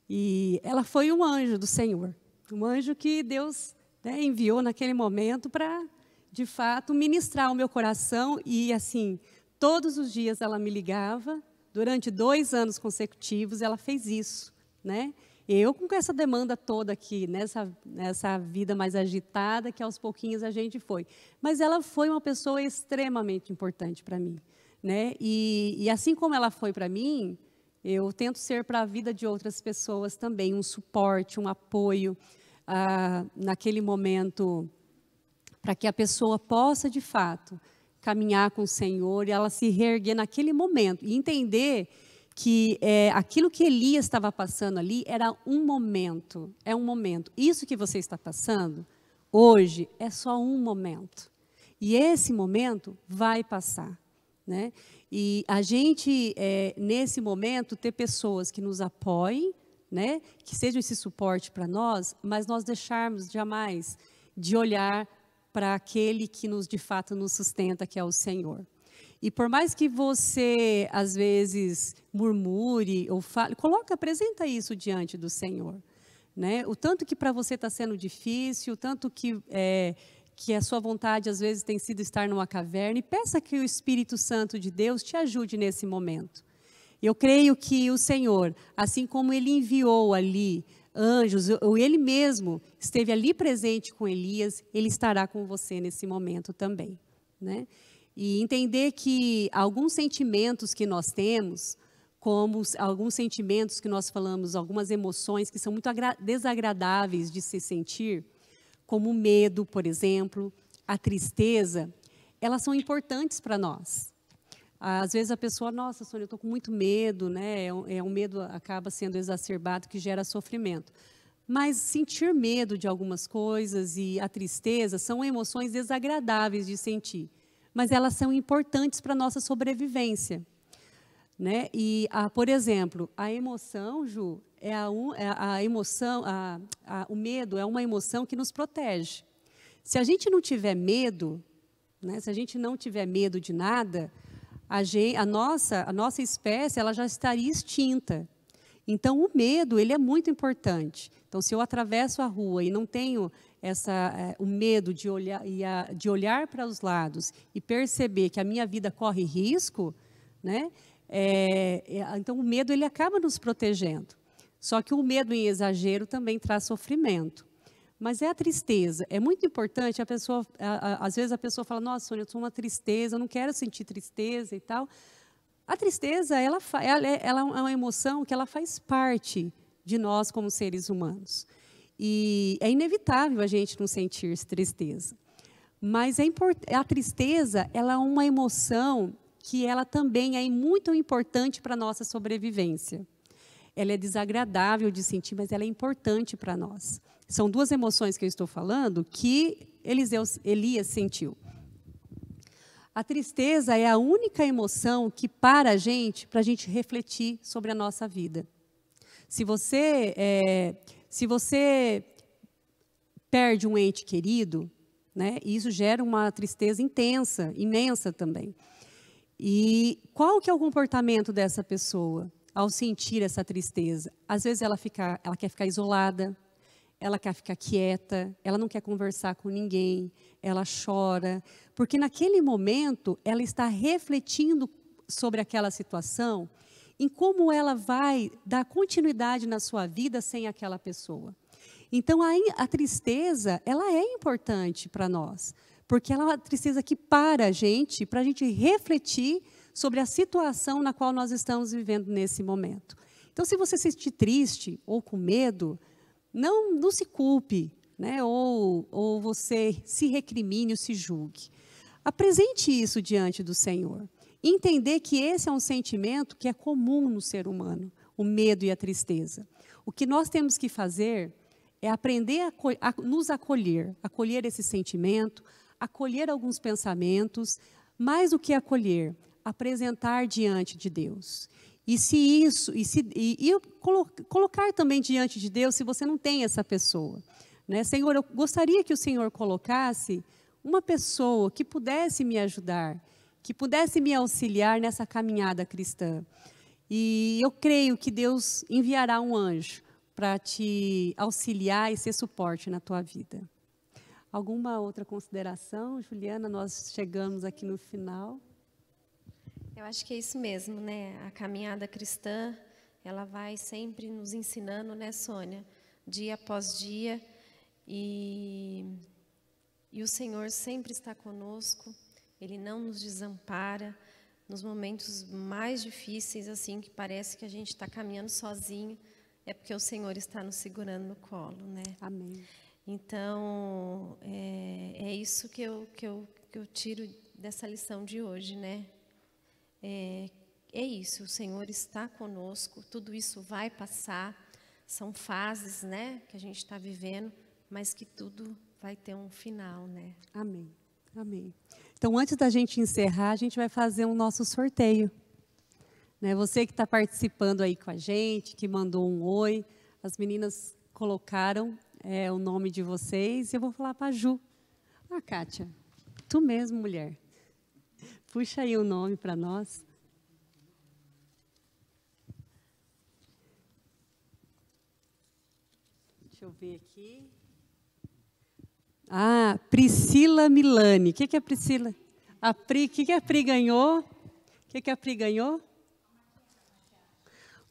Speaker 1: E ela foi um anjo do Senhor, um anjo que Deus, né, enviou naquele momento para, de fato, ministrar o meu coração. E assim, todos os dias ela me ligava, durante 2 anos consecutivos ela fez isso, né? Eu com essa demanda toda aqui, nessa vida mais agitada, que aos pouquinhos a gente foi. Mas ela foi uma pessoa extremamente importante para mim, né? E assim como ela foi para mim, eu tento ser para a vida de outras pessoas também, um suporte, um apoio, naquele momento, para que a pessoa possa, de fato, caminhar com o Senhor e ela se reerguer naquele momento e entender que aquilo que Elias estava passando ali era um momento, é um momento. Isso que você está passando hoje é só um momento. E esse momento vai passar, né? E a gente, nesse momento, ter pessoas que nos apoiem, né? Que sejam esse suporte para nós, mas nós deixarmos jamais de olhar para aquele que de fato nos sustenta, que é o Senhor. E por mais que você, às vezes, murmure ou fale, apresenta isso diante do Senhor, né? O tanto que para você está sendo difícil, o tanto que a sua vontade, às vezes, tem sido estar numa caverna, e peça que o Espírito Santo de Deus te ajude nesse momento. Eu creio que o Senhor, assim como Ele enviou ali anjos, ou Ele mesmo esteve ali presente com Elias, Ele estará com você nesse momento também, né? E entender que alguns sentimentos que nós temos, como alguns sentimentos que nós falamos, algumas emoções que são muito desagradáveis de se sentir, como o medo, por exemplo, a tristeza, elas são importantes para nós. Às vezes a pessoa, nossa, Sônia, eu estou com muito medo, né? Um medo acaba sendo exacerbado, que gera sofrimento. Mas sentir medo de algumas coisas e a tristeza são emoções desagradáveis de sentir, mas elas são importantes para a nossa sobrevivência, né? E, por exemplo, a emoção, Ju, o medo é uma emoção que nos protege. Se a gente não tiver medo, né, se a gente não tiver medo de nada, a nossa espécie ela já estaria extinta. Então, o medo ele é muito importante. Então, se eu atravesso a rua e não tenho o medo de olhar para os lados e perceber que a minha vida corre risco, né? Então, o medo ele acaba nos protegendo. Só que o medo em exagero também traz sofrimento. Mas é a tristeza. É muito importante, às vezes a pessoa fala, nossa, Sônia, eu sou uma tristeza, eu não quero sentir tristeza e tal. A tristeza, ela é uma emoção que ela faz parte de nós como seres humanos. E é inevitável a gente não sentir tristeza. Mas a tristeza, ela é uma emoção que ela também é muito importante para a nossa sobrevivência. Ela é desagradável de sentir, mas ela é importante para nós. São 2 emoções que eu estou falando que Elias sentiu. A tristeza é a única emoção que para a gente refletir sobre a nossa vida. Se você perde um ente querido, né, isso gera uma tristeza intensa, imensa também. E qual que é o comportamento dessa pessoa ao sentir essa tristeza? Às vezes ela quer ficar isolada, ela quer ficar quieta, ela não quer conversar com ninguém, ela chora, porque naquele momento ela está refletindo sobre aquela situação, em como ela vai dar continuidade na sua vida sem aquela pessoa. Então, a tristeza, ela é importante para nós, porque ela é uma tristeza que para a gente refletir sobre a situação na qual nós estamos vivendo nesse momento. Então, se você se sentir triste ou com medo, não se culpe, né? ou você se recrimine ou se julgue. Apresente isso diante do Senhor. Entender que esse é um sentimento que é comum no ser humano, o medo e a tristeza. O que nós temos que fazer é aprender a nos acolher esse sentimento, acolher alguns pensamentos, mais do que acolher, apresentar diante de Deus. E colocar também diante de Deus, se você não tem essa pessoa. Né? Senhor, eu gostaria que o Senhor colocasse uma pessoa que pudesse me ajudar, que pudesse me auxiliar nessa caminhada cristã. E eu creio que Deus enviará um anjo para te auxiliar e ser suporte na tua vida. Alguma outra consideração, Juliana? Nós chegamos aqui no final.
Speaker 2: Eu acho que é isso mesmo, né? A caminhada cristã, ela vai sempre nos ensinando, né, Sônia? Dia após dia. E o Senhor sempre está conosco. Ele não nos desampara. Nos momentos mais difíceis, assim, que parece que a gente está caminhando sozinho, é porque o Senhor está nos segurando no colo, né?
Speaker 1: Amém.
Speaker 2: Então, é isso que eu tiro dessa lição de hoje, né? É isso, o Senhor está conosco, tudo isso vai passar, são fases, né, que a gente está vivendo, mas que tudo vai ter um final, né?
Speaker 1: Amém, amém. Então, antes da gente encerrar, a gente vai fazer o nosso sorteio. Né? Você que está participando aí com a gente, que mandou um oi, as meninas colocaram o nome de vocês, e eu vou falar para a Ju. Ah, Kátia, tu mesmo, mulher. Puxa aí o nome para nós. Deixa eu ver aqui. Ah, Priscila Milani. O que é Priscila? A Pri, o que a Pri ganhou? O que a Pri ganhou?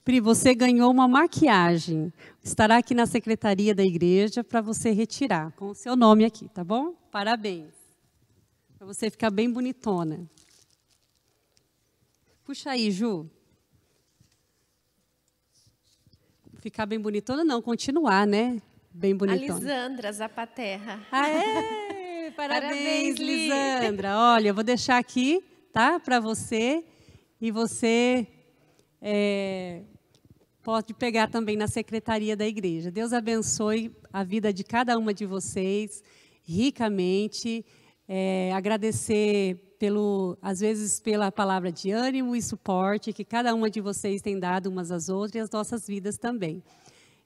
Speaker 1: Pri, você ganhou uma maquiagem. Estará aqui na secretaria da igreja para você retirar, com o seu nome aqui, tá bom? Parabéns. Para você ficar bem bonitona. Puxa aí, Ju. Ficar bem bonitona não, continuar, né? Bem bonitona.
Speaker 2: Lisandra Zapaterra.
Speaker 1: Aê! Parabéns, Lisandra. Olha, eu vou deixar aqui, tá? Para você. E você pode pegar também na secretaria da igreja. Deus abençoe a vida de cada uma de vocês ricamente. Agradecer às vezes pela palavra de ânimo e suporte que cada uma de vocês tem dado umas às outras e as nossas vidas também.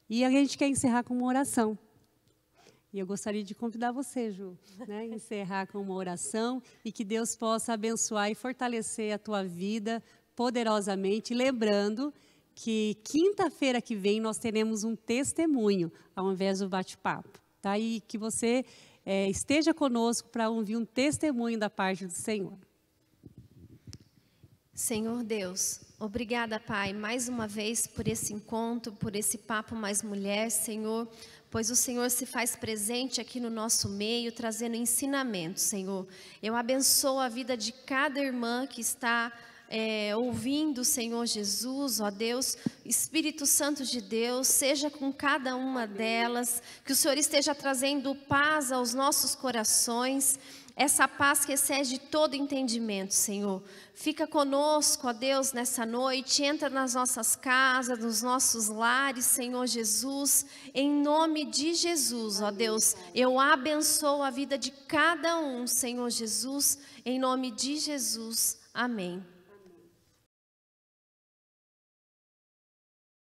Speaker 1: E a gente quer encerrar com uma oração. E eu gostaria de convidar você, Ju, né, encerrar com uma oração e que Deus possa abençoar e fortalecer a tua vida poderosamente, lembrando que quinta-feira que vem nós teremos um testemunho ao invés do bate-papo, tá? E que você esteja conosco para ouvir um testemunho da parte do Senhor.
Speaker 2: Senhor Deus, obrigada, Pai, mais uma vez por esse encontro, por esse Papo Mais Mulher, Senhor, pois o Senhor se faz presente aqui no nosso meio, trazendo ensinamento, Senhor. Eu abençoo a vida de cada irmã que está ouvindo o Senhor Jesus, ó Deus, Espírito Santo de Deus, seja com cada uma delas, que o Senhor esteja trazendo paz aos nossos corações, essa paz que excede todo entendimento, Senhor. Fica conosco, ó Deus, nessa noite, entra nas nossas casas, nos nossos lares, Senhor Jesus, em nome de Jesus, ó Deus, eu abençoo a vida de cada um, Senhor Jesus, em nome de Jesus, amém.